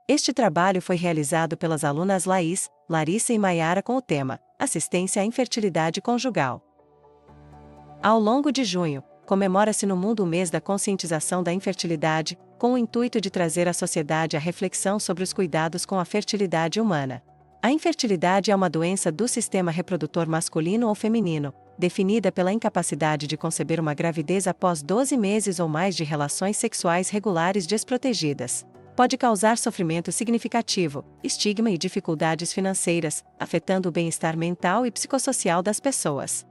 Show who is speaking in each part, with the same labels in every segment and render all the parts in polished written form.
Speaker 1: Este trabalho foi realizado pelas alunas Laís, Larissa e Maiara com o tema Assistência à Infertilidade Conjugal. Ao longo de junho, comemora-se no mundo o mês da conscientização da infertilidade, com o intuito de trazer à sociedade a reflexão sobre os cuidados com a fertilidade humana. A infertilidade é uma doença do sistema reprodutor masculino ou feminino, definida pela incapacidade de conceber uma gravidez após 12 meses ou mais de relações sexuais regulares desprotegidas. Pode causar sofrimento significativo, estigma e dificuldades financeiras, afetando o bem-estar mental e psicossocial das pessoas.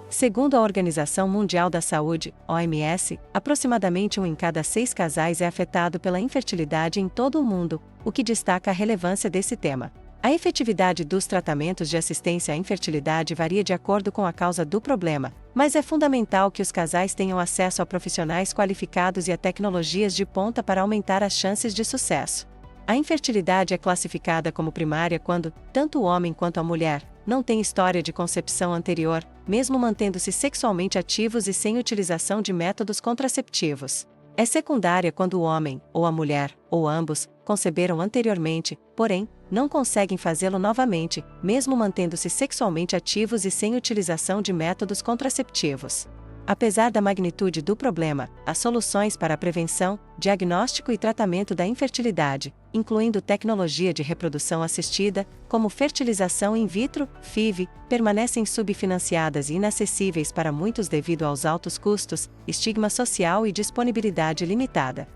Speaker 1: Segundo a Organização Mundial da Saúde, OMS, aproximadamente 1 em cada 6 casais é afetado pela infertilidade em todo o mundo, o que destaca a relevância desse tema. A efetividade dos tratamentos de assistência à infertilidade varia de acordo com a causa do problema, mas é fundamental que os casais tenham acesso a profissionais qualificados e a tecnologias de ponta para aumentar as chances de sucesso. A infertilidade é classificada como primária quando, tanto o homem quanto a mulher, não têm história de concepção anterior, mesmo mantendo-se sexualmente ativos e sem utilização de métodos contraceptivos. É secundária quando o homem, ou a mulher, ou ambos, conceberam anteriormente, porém, não conseguem fazê-lo novamente, mesmo mantendo-se sexualmente ativos e sem utilização de métodos contraceptivos. Apesar da magnitude do problema, há soluções para a prevenção, diagnóstico e tratamento da infertilidade, incluindo tecnologia de reprodução assistida, como fertilização in vitro, FIV, permanecem subfinanciadas e inacessíveis para muitos devido aos altos custos, estigma social e disponibilidade limitada.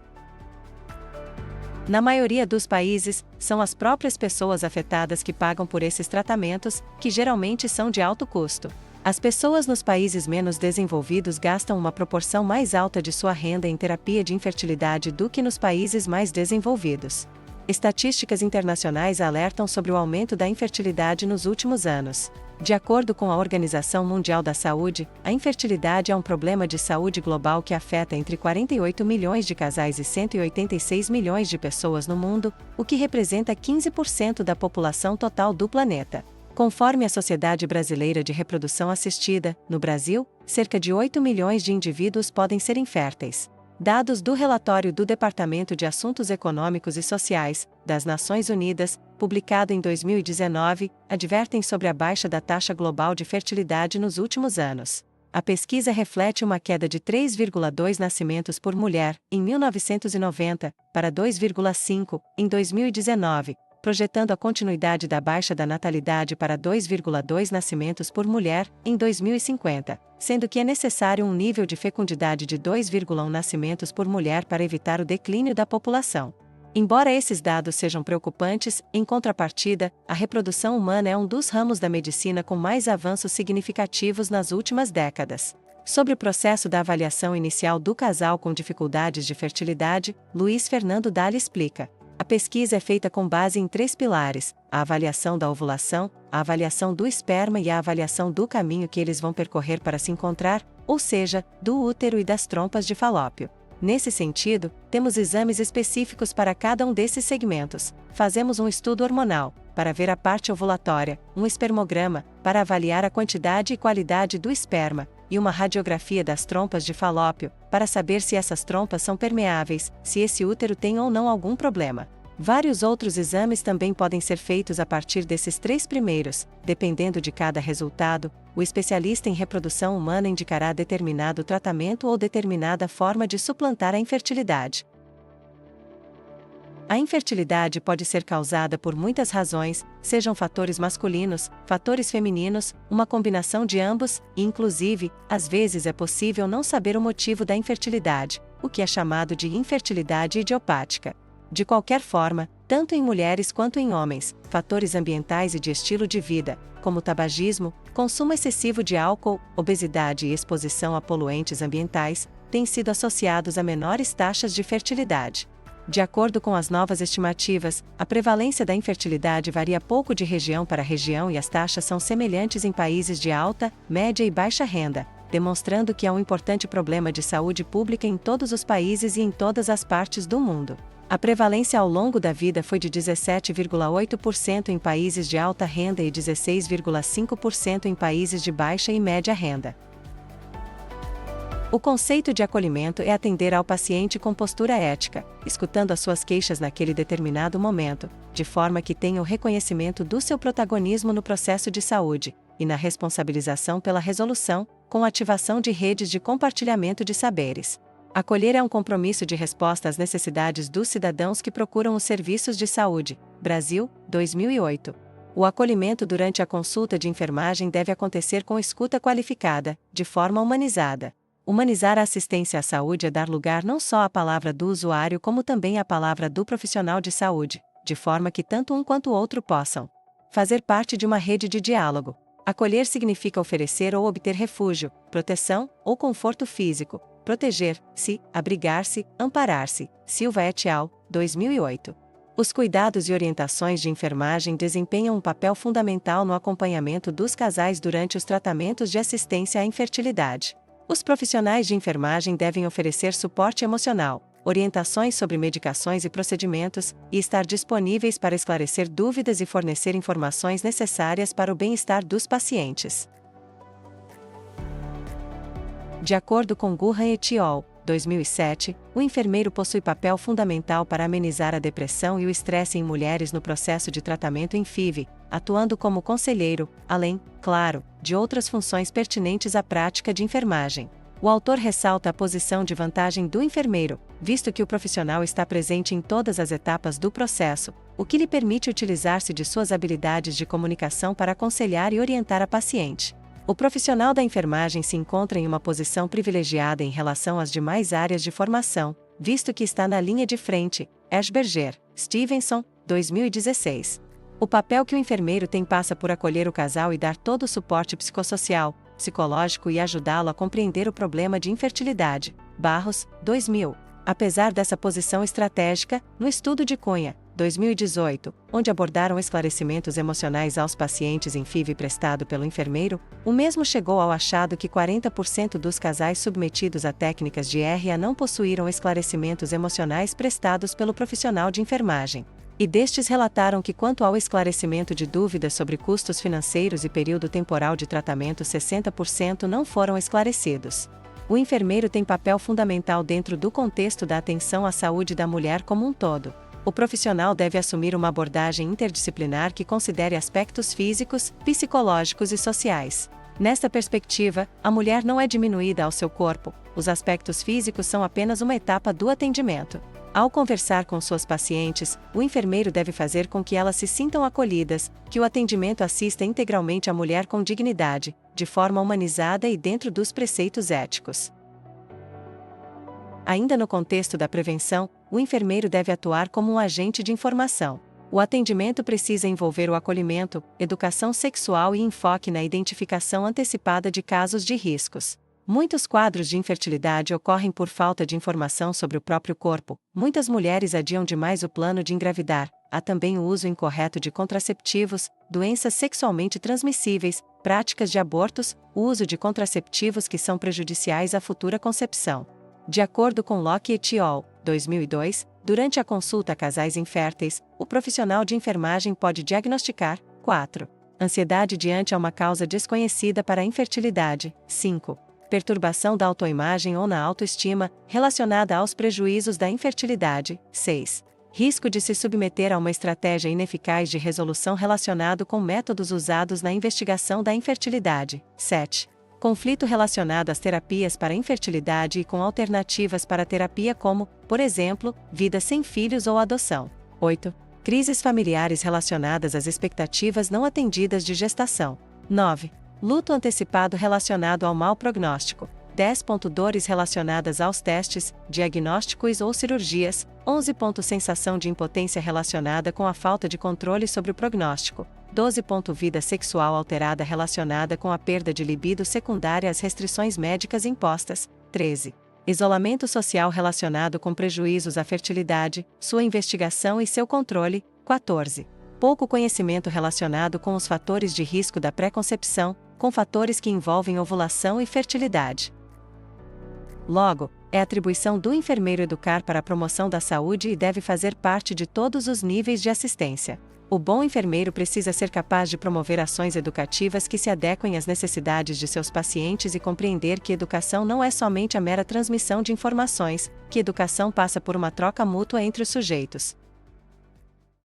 Speaker 1: Na maioria dos países, são as próprias pessoas afetadas que pagam por esses tratamentos, que geralmente são de alto custo. As pessoas nos países menos desenvolvidos gastam uma proporção mais alta de sua renda em terapia de infertilidade do que nos países mais desenvolvidos. Estatísticas internacionais alertam sobre o aumento da infertilidade nos últimos anos. De acordo com a Organização Mundial da Saúde, a infertilidade é um problema de saúde global que afeta entre 48 milhões de casais e 186 milhões de pessoas no mundo, o que representa 15% da população total do planeta. Conforme a Sociedade Brasileira de Reprodução Assistida, no Brasil, cerca de 8 milhões de indivíduos podem ser inférteis. Dados do relatório do Departamento de Assuntos Econômicos e Sociais, das Nações Unidas, publicado em 2019, advertem sobre a baixa da taxa global de fertilidade nos últimos anos. A pesquisa reflete uma queda de 3,2 nascimentos por mulher, em 1990, para 2,5, em 2019, projetando a continuidade da baixa da natalidade para 2,2 nascimentos por mulher, em 2050, sendo que é necessário um nível de fecundidade de 2,1 nascimentos por mulher para evitar o declínio da população. Embora esses dados sejam preocupantes, em contrapartida, a reprodução humana é um dos ramos da medicina com mais avanços significativos nas últimas décadas. Sobre o processo da avaliação inicial do casal com dificuldades de fertilidade, Luiz Fernando Dali explica. A pesquisa é feita com base em 3 pilares: a avaliação da ovulação, a avaliação do esperma e a avaliação do caminho que eles vão percorrer para se encontrar, ou seja, do útero e das trompas de Falópio. Nesse sentido, temos exames específicos para cada um desses segmentos. Fazemos um estudo hormonal, para ver a parte ovulatória, um espermograma, para avaliar a quantidade e qualidade do esperma, e uma radiografia das trompas de Falópio, para saber se essas trompas são permeáveis, se esse útero tem ou não algum problema. Vários outros exames também podem ser feitos a partir desses 3 primeiros. Dependendo de cada resultado, o especialista em reprodução humana indicará determinado tratamento ou determinada forma de suplantar a infertilidade. A infertilidade pode ser causada por muitas razões, sejam fatores masculinos, fatores femininos, uma combinação de ambos, e inclusive, às vezes é possível não saber o motivo da infertilidade, o que é chamado de infertilidade idiopática. De qualquer forma, tanto em mulheres quanto em homens, fatores ambientais e de estilo de vida, como tabagismo, consumo excessivo de álcool, obesidade e exposição a poluentes ambientais, têm sido associados a menores taxas de fertilidade. De acordo com as novas estimativas, a prevalência da infertilidade varia pouco de região para região e as taxas são semelhantes em países de alta, média e baixa renda, demonstrando que há um importante problema de saúde pública em todos os países e em todas as partes do mundo. A prevalência ao longo da vida foi de 17,8% em países de alta renda e 16,5% em países de baixa e média renda. O conceito de acolhimento é atender ao paciente com postura ética, escutando as suas queixas naquele determinado momento, de forma que tenha o reconhecimento do seu protagonismo no processo de saúde, e na responsabilização pela resolução, com ativação de redes de compartilhamento de saberes. Acolher é um compromisso de resposta às necessidades dos cidadãos que procuram os serviços de saúde. Brasil, 2008. O acolhimento durante a consulta de enfermagem deve acontecer com escuta qualificada, de forma humanizada. Humanizar a assistência à saúde é dar lugar não só à palavra do usuário como também à palavra do profissional de saúde, de forma que tanto um quanto o outro possam fazer parte de uma rede de diálogo. Acolher significa oferecer ou obter refúgio, proteção ou conforto físico, proteger-se, abrigar-se, amparar-se. Silva et al., 2008. Os cuidados e orientações de enfermagem desempenham um papel fundamental no acompanhamento dos casais durante os tratamentos de assistência à infertilidade. Os profissionais de enfermagem devem oferecer suporte emocional, orientações sobre medicações e procedimentos, e estar disponíveis para esclarecer dúvidas e fornecer informações necessárias para o bem-estar dos pacientes. De acordo com Gurhan et al., 2007, o enfermeiro possui papel fundamental para amenizar a depressão e o estresse em mulheres no processo de tratamento em FIV, atuando como conselheiro, além, claro, de outras funções pertinentes à prática de enfermagem. O autor ressalta a posição de vantagem do enfermeiro, visto que o profissional está presente em todas as etapas do processo, o que lhe permite utilizar-se de suas habilidades de comunicação para aconselhar e orientar a paciente. O profissional da enfermagem se encontra em uma posição privilegiada em relação às demais áreas de formação, visto que está na linha de frente. Eschberger, Stevenson, 2016. O papel que o enfermeiro tem passa por acolher o casal e dar todo o suporte psicossocial, psicológico e ajudá-lo a compreender o problema de infertilidade. Barros, 2000. Apesar dessa posição estratégica, no estudo de Cunha, 2018, onde abordaram esclarecimentos emocionais aos pacientes em FIV prestado pelo enfermeiro, o mesmo chegou ao achado que 40% dos casais submetidos a técnicas de RA não possuíram esclarecimentos emocionais prestados pelo profissional de enfermagem. E destes relataram que quanto ao esclarecimento de dúvidas sobre custos financeiros e período temporal de tratamento 60% não foram esclarecidos. O enfermeiro tem papel fundamental dentro do contexto da atenção à saúde da mulher como um todo. O profissional deve assumir uma abordagem interdisciplinar que considere aspectos físicos, psicológicos e sociais. Nesta perspectiva, a mulher não é diminuída ao seu corpo, os aspectos físicos são apenas uma etapa do atendimento. Ao conversar com suas pacientes, o enfermeiro deve fazer com que elas se sintam acolhidas, que o atendimento assista integralmente a mulher com dignidade, de forma humanizada e dentro dos preceitos éticos. Ainda no contexto da prevenção, o enfermeiro deve atuar como um agente de informação. O atendimento precisa envolver o acolhimento, educação sexual e enfoque na identificação antecipada de casos de riscos. Muitos quadros de infertilidade ocorrem por falta de informação sobre o próprio corpo. Muitas mulheres adiam demais o plano de engravidar. Há também o uso incorreto de contraceptivos, doenças sexualmente transmissíveis, práticas de abortos, o uso de contraceptivos que são prejudiciais à futura concepção. De acordo com Locke et al., 2002, durante a consulta a casais inférteis, o profissional de enfermagem pode diagnosticar 4. Ansiedade diante a uma causa desconhecida para a infertilidade. 5. Perturbação da autoimagem ou na autoestima, relacionada aos prejuízos da infertilidade. 6. Risco de se submeter a uma estratégia ineficaz de resolução relacionado com métodos usados na investigação da infertilidade. 7. Conflito relacionado às terapias para infertilidade e com alternativas para terapia como, por exemplo, vida sem filhos ou adoção. 8. Crises familiares relacionadas às expectativas não atendidas de gestação. 9. Luto antecipado relacionado ao mau prognóstico. 10. Dores relacionadas aos testes, diagnósticos ou cirurgias. 11. Sensação de impotência relacionada com a falta de controle sobre o prognóstico. 12. Vida sexual alterada relacionada com a perda de libido secundária às restrições médicas impostas. 13. Isolamento social relacionado com prejuízos à fertilidade, sua investigação e seu controle. 14. Pouco conhecimento relacionado com os fatores de risco da pré-concepção, com fatores que envolvem ovulação e fertilidade. Logo, É atribuição do enfermeiro educar para a promoção da saúde e deve fazer parte de todos os níveis de assistência. O bom enfermeiro precisa ser capaz de promover ações educativas que se adequem às necessidades de seus pacientes e compreender que educação não é somente a mera transmissão de informações, que educação passa por uma troca mútua entre os sujeitos.